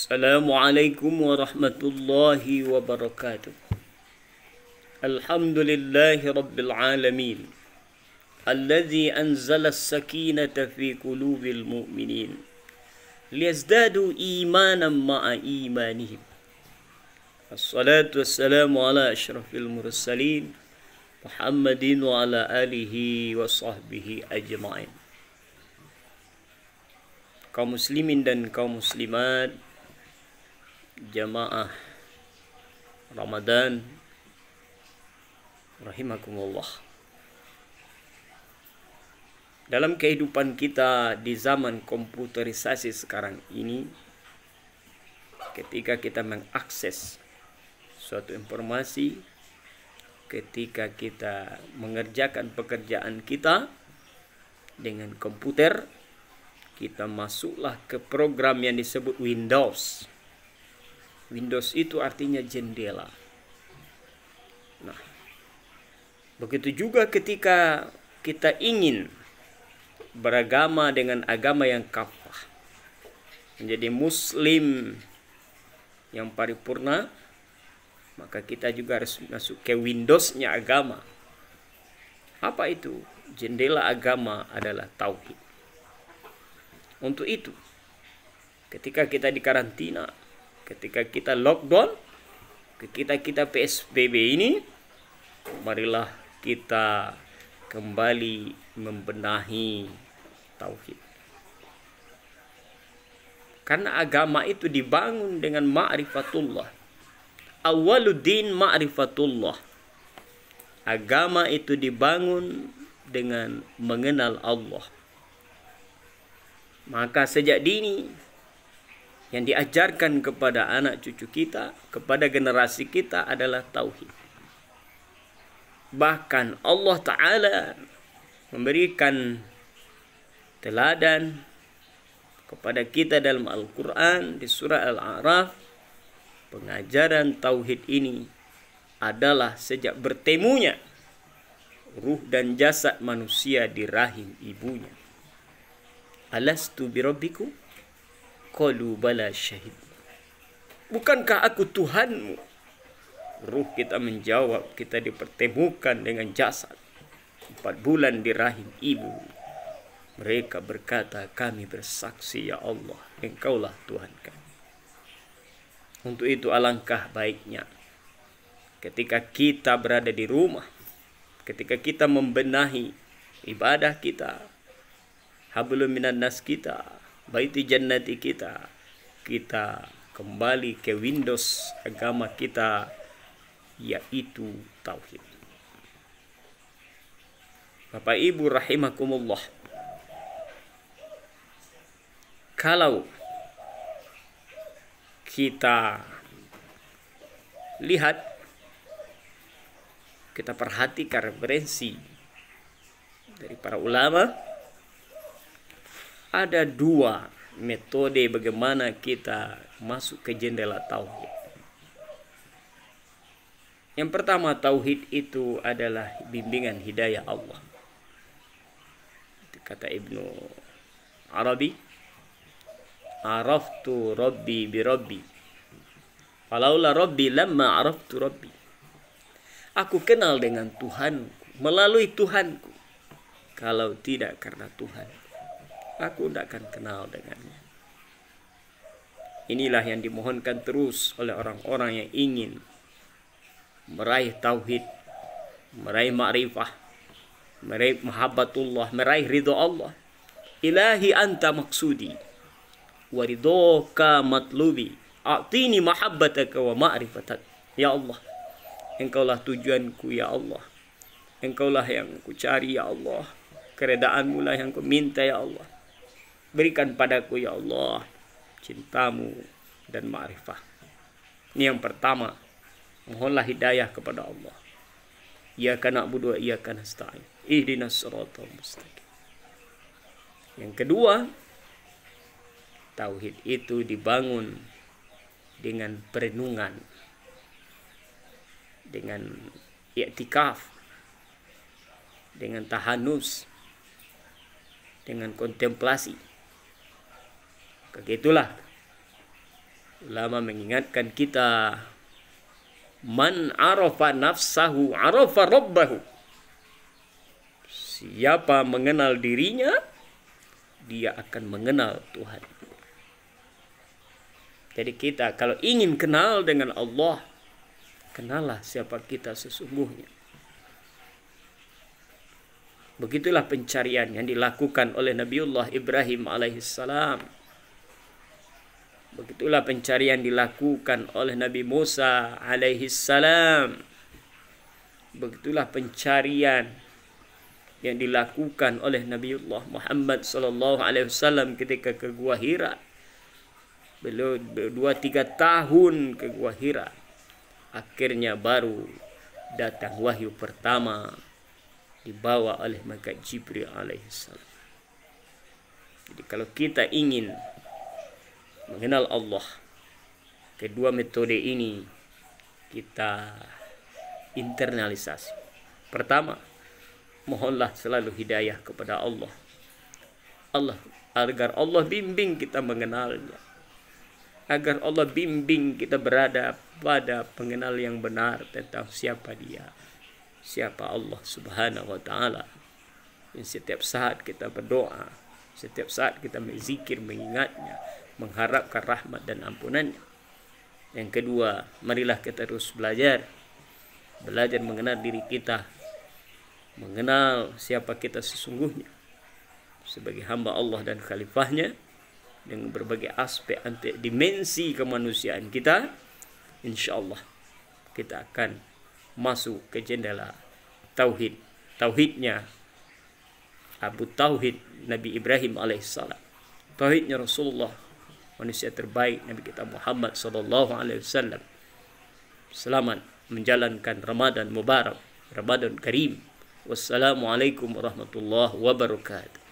Assalamualaikum warahmatullahi wabarakatuh. Alhamdulillahi rabbil alamin. Alladzi anzala as-sakinata fi qulubil mu'minin liyazdadu imanan ma'a imanihim. Assalatu wassalamu ala asyrafil mursalin Muhammadin wa ala alihi wa sahbihi ajma'in. Kaum muslimin dan kaum muslimat, jamaah Ramadan rahimakumullah. Dalam kehidupan kita di zaman komputerisasi sekarang ini, ketika kita mengakses suatu informasi, ketika kita mengerjakan pekerjaan kita dengan komputer, kita masuklah ke program yang disebut Windows. Windows itu artinya jendela. Nah, begitu juga ketika kita ingin beragama dengan agama yang kafah, menjadi muslim yang paripurna, maka kita juga harus masuk ke Windows-nya agama. Apa itu? Jendela agama adalah tauhid. Untuk itu, ketika kita di karantina, ketika kita lockdown, ketika kita PSBB ini, marilah kita kembali membenahi tauhid. Karena agama itu dibangun dengan ma'rifatullah. Awaluddin ma'rifatullah. Agama itu dibangun dengan mengenal Allah. Maka sejak dini yang diajarkan kepada anak cucu kita, kepada generasi kita adalah tauhid. Bahkan Allah Ta'ala memberikan teladan kepada kita dalam Al-Quran di surah Al-A'raf. Pengajaran tauhid ini adalah sejak bertemunya ruh dan jasad manusia di rahim ibunya. Alastu birabbikum? Qalu bala syahid. Bukankah aku Tuhanmu? Ruh kita menjawab, kita dipertemukan dengan jasad 4 bulan di rahim ibu. Mereka berkata, kami bersaksi ya Allah, Engkaulah Tuhan kami. Untuk itu alangkah baiknya ketika kita berada di rumah, ketika kita membenahi ibadah kita, hablum minan nas kita, baiti jannati kita, kita kembali ke Windows agama kita, yaitu tauhid. Bapak Ibu rahimakumullah, kalau kita lihat, kita perhatikan referensi dari para ulama, ada 2 metode bagaimana kita masuk ke jendela tauhid. Yang pertama, tauhid itu adalah bimbingan hidayah Allah. Kata Ibnu Arabi, araftu rabbi bi rabbi, falaula rabbi lamma araftu rabbi. Aku kenal dengan Tuhanku melalui Tuhanku. Kalau tidak karena Tuhan, aku tidak akan kenal dengannya. Inilah yang dimohonkan terus oleh orang-orang yang ingin meraih tauhid, meraih ma'rifah, meraih mahabbatullah, meraih ridha Allah. Ilahi anta maksudi wa ridhoka matlubi, a'tini mahabbataka wa ma'rifatak. Ya Allah, Engkaulah tujuanku ya Allah, Engkaulah yang ku cari ya Allah, keredaanmu lah yang ku minta ya Allah. Berikan padaku ya Allah cintamu dan ma'rifah. Ini yang pertama, mohonlah hidayah kepada Allah. Iyyaka na'budu wa iyyaka nasta'in, ihdinas siratal mustaqim. Yang kedua, tauhid itu dibangun dengan perenungan, dengan i'tikaf, dengan tahanus, dengan kontemplasi. Begitulah Ulama mengingatkan kita, man arafa nafsahu arafa rabbahu. Siapa mengenal dirinya, dia akan mengenal Tuhan. Jadi kita kalau ingin kenal dengan Allah, kenallah siapa kita sesungguhnya. Begitulah pencarian yang dilakukan oleh Nabiullah Ibrahim alaihissalam. Begitulah pencarian dilakukan oleh Nabi Musa alaihissalam. Begitulah pencarian yang dilakukan oleh Nabiullah Muhammad sallallahu alaihi wasallam ketika ke Gua Hira. Beliau 2-3 tahun ke Gua Hira. Akhirnya baru datang wahyu pertama dibawa oleh malaikat Jibril alaihissalam. Jadi kalau kita ingin mengenal Allah, kedua metode ini kita internalisasi. Pertama, mohonlah selalu hidayah kepada Allah. Agar Allah bimbing kita mengenalnya. Agar Allah bimbing kita berada pada pengenal yang benar tentang siapa Dia, siapa Allah Subhanahu wa taala. Setiap saat kita berdoa, setiap saat kita berzikir, mengingatnya, mengharapkan rahmat dan ampunannya. Yang kedua, marilah kita terus belajar mengenal diri kita, mengenal siapa kita sesungguhnya sebagai hamba Allah dan khalifahnya, dengan berbagai aspek dimensi kemanusiaan kita. Insyaallah kita akan masuk ke jendela tauhidnya Abu Tauhid Nabi Ibrahim alaihissalam, tauhidnya Rasulullah, manusia terbaik Nabi kita Muhammad sallallahu alaihi wasallam. Selamat menjalankan Ramadan Mubarak, Ramadan Karim. Wassalamualaikum warahmatullahi wabarakatuh.